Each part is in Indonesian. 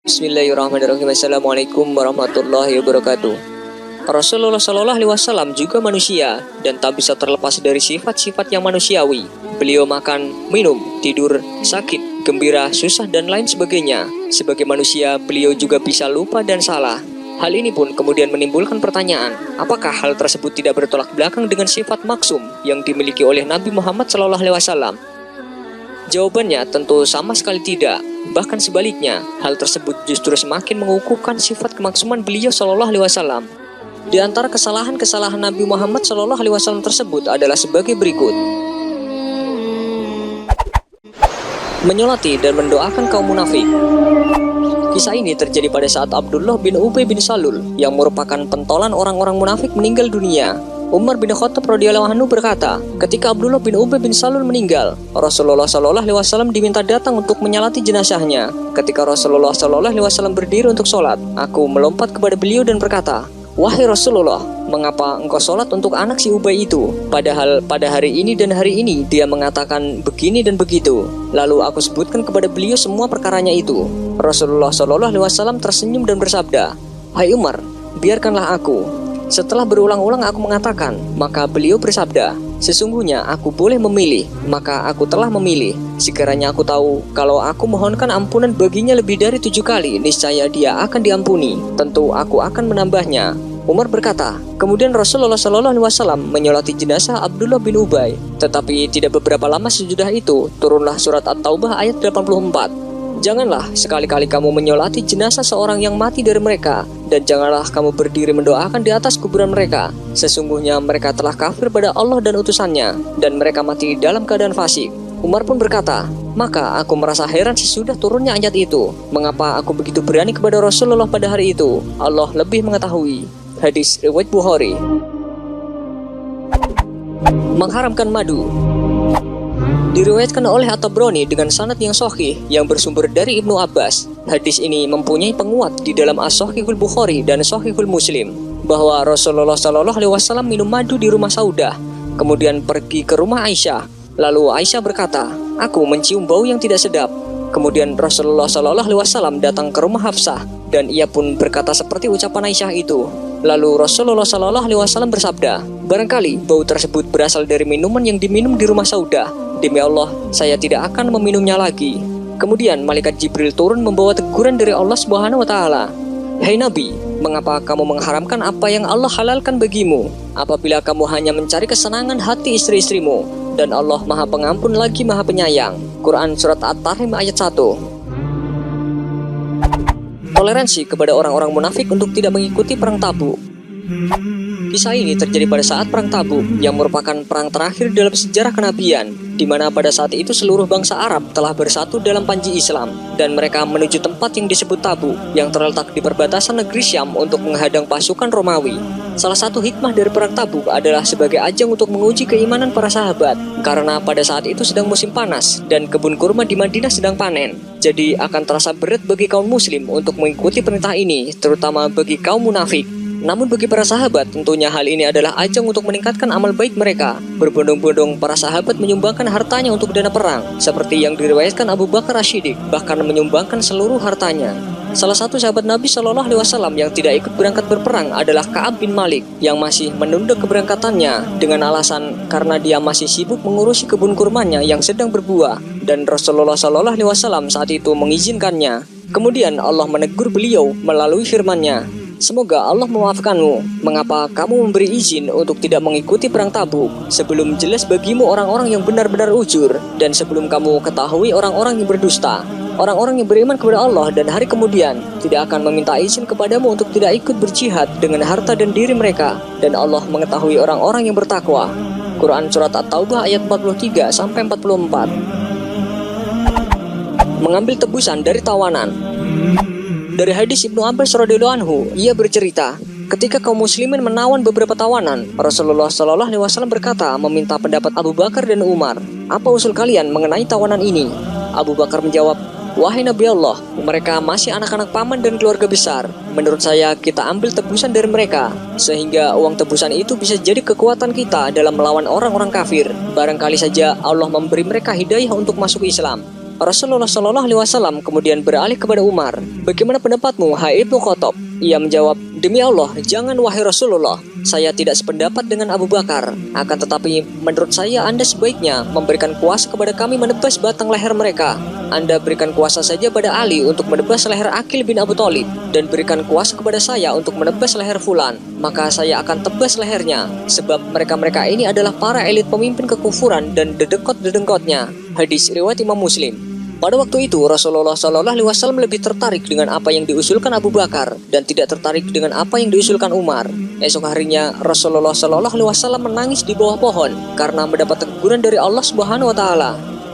Bismillahirrahmanirrahim. Assalamualaikum warahmatullahi wabarakatuh. Rasulullah Shallallahu Alaihi Wasallam juga manusia dan tak bisa terlepas dari sifat-sifat yang manusiawi. Beliau makan, minum, tidur, sakit, gembira, susah dan lain sebagainya. Sebagai manusia, beliau juga bisa lupa dan salah. Hal ini pun kemudian menimbulkan pertanyaan, apakah hal tersebut tidak bertolak belakang dengan sifat maksum yang dimiliki oleh Nabi Muhammad Shallallahu Alaihi Wasallam? Jawabannya tentu sama sekali tidak. Bahkan sebaliknya, hal tersebut justru semakin mengukuhkan sifat kemaksuman beliau Shallallahu Alaihi Wasallam. Di antara kesalahan-kesalahan Nabi Muhammad Shallallahu Alaihi Wasallam tersebut adalah sebagai berikut: menyolati dan mendoakan kaum munafik. Kisah ini terjadi pada saat Abdullah bin Ubay bin Salul yang merupakan pentolan orang-orang munafik meninggal dunia. Umar bin Khattab radhiyallahu anhu berkata, ketika Abdullah bin Ubay bin Salul meninggal, Rasulullah Shallallahu Alaihi Wasallam diminta datang untuk menyolati jenazahnya. Ketika Rasulullah Shallallahu Alaihi Wasallam berdiri untuk sholat, aku melompat kepada beliau dan berkata, wahai Rasulullah, mengapa engkau sholat untuk anak si Ubay itu? Padahal pada hari ini dan hari ini dia mengatakan begini dan begitu. Lalu aku sebutkan kepada beliau semua perkaranya itu. Rasulullah Shallallahu Alaihi Wasallam tersenyum dan bersabda, hai Umar, biarkanlah aku. Setelah berulang-ulang aku mengatakan, maka beliau bersabda, sesungguhnya aku boleh memilih, maka aku telah memilih. Sekiranya aku tahu, kalau aku mohonkan ampunan baginya lebih dari 7 kali, niscaya dia akan diampuni. Tentu aku akan menambahnya. Umar berkata, kemudian Rasulullah Shallallahu Alaihi Wasallam menyolati jenazah Abdullah bin Ubay. Tetapi tidak beberapa lama sesudah itu, turunlah surat At-Taubah ayat 84. Janganlah sekali-kali kamu menyolati jenazah seorang yang mati dari mereka, dan janganlah kamu berdiri mendoakan di atas kuburan mereka. Sesungguhnya mereka telah kafir pada Allah dan utusannya, dan mereka mati dalam keadaan fasik. Umar pun berkata, maka aku merasa heran sesudah turunnya ayat itu. Mengapa aku begitu berani kepada Rasulullah pada hari itu? Allah lebih mengetahui. Hadis riwayat Bukhari. Mengharamkan madu. Diriwayatkan oleh At-Tabrani dengan sanad yang sahih yang bersumber dari Ibnu Abbas. Hadis ini mempunyai penguat di dalam As-Sahihul Bukhari dan Sahihul Muslim, bahwa Rasulullah Shallallahu Alaihi Wasallam minum madu di rumah Saudah, kemudian pergi ke rumah Aisyah. Lalu Aisyah berkata, aku mencium bau yang tidak sedap. Kemudian Rasulullah Shallallahu Alaihi Wasallam datang ke rumah Hafsah, dan ia pun berkata seperti ucapan Aisyah itu. Lalu Rasulullah Shallallahu Alaihi Wasallam bersabda, barangkali bau tersebut berasal dari minuman yang diminum di rumah Saudah. Demi Allah, saya tidak akan meminumnya lagi. Kemudian malaikat Jibril turun membawa teguran dari Allah Subhanahu wa taala. Hai Nabi, mengapa kamu mengharamkan apa yang Allah halalkan bagimu? Apabila kamu hanya mencari kesenangan hati istri-istrimu, dan Allah Maha Pengampun lagi Maha Penyayang. Quran surat At-Tahrim ayat 1. Toleransi kepada orang-orang munafik untuk tidak mengikuti perang Tabuk. Kisah ini terjadi pada saat perang Tabuk, yang merupakan perang terakhir dalam sejarah kenabian, di mana pada saat itu seluruh bangsa Arab telah bersatu dalam panji Islam, dan mereka menuju tempat yang disebut Tabuk, yang terletak di perbatasan negeri Syam untuk menghadang pasukan Romawi. Salah satu hikmah dari perang Tabuk adalah sebagai ajang untuk menguji keimanan para sahabat, karena pada saat itu sedang musim panas, dan kebun kurma di Madinah sedang panen. Jadi akan terasa berat bagi kaum muslim untuk mengikuti perintah ini, terutama bagi kaum munafik. Namun bagi para sahabat, tentunya hal ini adalah ajang untuk meningkatkan amal baik mereka. Berbondong-bondong para sahabat menyumbangkan hartanya untuk dana perang, seperti yang diriwayatkan Abu Bakar As-Siddiq, bahkan menyumbangkan seluruh hartanya. Salah satu sahabat Nabi Shallallahu Alaihi Wasallam yang tidak ikut berangkat berperang adalah Ka'ab bin Malik, yang masih menunda keberangkatannya dengan alasan karena dia masih sibuk mengurusi kebun kurmanya yang sedang berbuah, dan Rasulullah Shallallahu Alaihi Wasallam saat itu mengizinkannya. Kemudian Allah menegur beliau melalui firman-Nya, semoga Allah memaafkanmu. Mengapa kamu memberi izin untuk tidak mengikuti perang Tabuk sebelum jelas bagimu orang-orang yang benar-benar ujur, dan sebelum kamu ketahui orang-orang yang berdusta, orang-orang yang beriman kepada Allah dan hari kemudian tidak akan meminta izin kepadamu untuk tidak ikut berjihad dengan harta dan diri mereka, dan Allah mengetahui orang-orang yang bertakwa. Quran surat At-Taubah ayat 43 sampai 44. Mengambil tebusan dari tawanan. Dari hadis Ibnu Abbas radhiyallahu anhu, ia bercerita, ketika kaum muslimin menawan beberapa tawanan, Rasulullah Shallallahu Alaihi Wasallam berkata meminta pendapat Abu Bakar dan Umar, apa usul kalian mengenai tawanan ini? Abu Bakar menjawab, wahai Nabi Allah, mereka masih anak-anak paman dan keluarga besar. Menurut saya kita ambil tebusan dari mereka, sehingga uang tebusan itu bisa jadi kekuatan kita dalam melawan orang-orang kafir. Barangkali saja Allah memberi mereka hidayah untuk masuk Islam. Rasulullah Shallallahu Alaihi Wasallam kemudian beralih kepada Umar. Bagaimana pendapatmu, hai Ibnu Khattab? Ia menjawab, demi Allah, jangan wahai Rasulullah. Saya tidak sependapat dengan Abu Bakar. Akan tetapi, menurut saya Anda sebaiknya memberikan kuasa kepada kami menebas batang leher mereka. Anda berikan kuasa saja pada Ali untuk menebas leher Aqil bin Abu Thalib, dan berikan kuasa kepada saya untuk menebas leher Fulan. Maka saya akan tebas lehernya, sebab mereka-mereka ini adalah para elit pemimpin kekufuran dan dedengkot-dedengkotnya. Hadis riwayat Imam Muslim. Pada waktu itu Rasulullah Shallallahu Alaihi Wasallam lebih tertarik dengan apa yang diusulkan Abu Bakar dan tidak tertarik dengan apa yang diusulkan Umar. Esok harinya Rasulullah Shallallahu Alaihi Wasallam menangis di bawah pohon karena mendapat teguran dari Allah Subhanahu Wa Taala.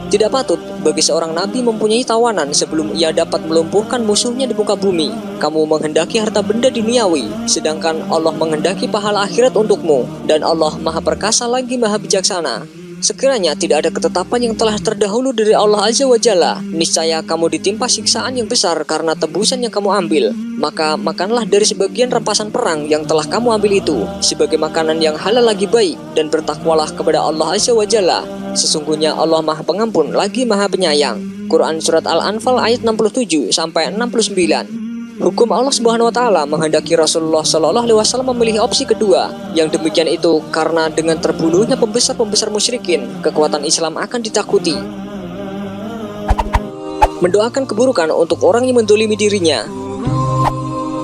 Tidak patut bagi seorang nabi mempunyai tawanan sebelum ia dapat melumpuhkan musuhnya di muka bumi. Kamu menghendaki harta benda duniawi, sedangkan Allah menghendaki pahala akhirat untukmu, dan Allah Maha Perkasa lagi Maha Bijaksana. Sekiranya tidak ada ketetapan yang telah terdahulu dari Allah Azza wa Jalla, niscaya kamu ditimpa siksaan yang besar karena tebusan yang kamu ambil. Maka makanlah dari sebagian rampasan perang yang telah kamu ambil itu, sebagai makanan yang halal lagi baik, dan bertakwalah kepada Allah Azza wa Jalla. Sesungguhnya Allah Maha Pengampun lagi Maha Penyayang. Quran Surat Al-Anfal ayat 67-69. Hukum Allah Subhanahu Wa Taala menghendaki Rasulullah Shallallahu Alaihi Wasallam memilih opsi kedua. Yang demikian itu karena dengan terbunuhnya pembesar-pembesar musyrikin, kekuatan Islam akan ditakuti. Mendoakan keburukan untuk orang yang mendolimi dirinya.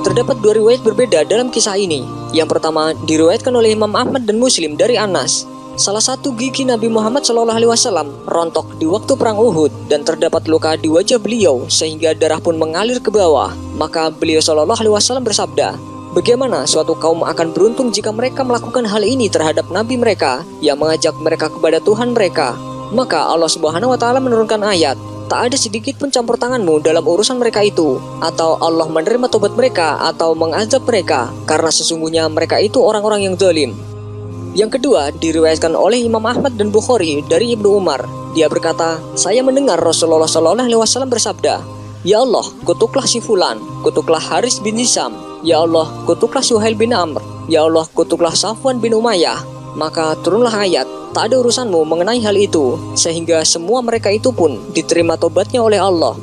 Terdapat dua riwayat berbeda dalam kisah ini. Yang pertama diriwayatkan oleh Imam Ahmad dan Muslim dari Anas. Salah satu gigi Nabi Muhammad SAW rontok di waktu perang Uhud dan terdapat luka di wajah beliau sehingga darah pun mengalir ke bawah. Maka beliau SAW bersabda, bagaimana suatu kaum akan beruntung jika mereka melakukan hal ini terhadap Nabi mereka yang mengajak mereka kepada Tuhan mereka. Maka Allah Subhanahu Wa Taala menurunkan ayat, tak ada sedikit pun campur tanganmu dalam urusan mereka itu, atau Allah menerima tobat mereka atau mengazab mereka, karena sesungguhnya mereka itu orang-orang yang zalim. Yang kedua diriwayatkan oleh Imam Ahmad dan Bukhari dari Ibnu Umar. Dia berkata, saya mendengar Rasulullah SAW bersabda, ya Allah, kutuklah si Fulan, kutuklah Haris bin Hisham, ya Allah, kutuklah Suhail bin Amr, ya Allah, kutuklah Safwan bin Umayyah. Maka turunlah ayat, tak ada urusanmu mengenai hal itu, sehingga semua mereka itu pun diterima tobatnya oleh Allah.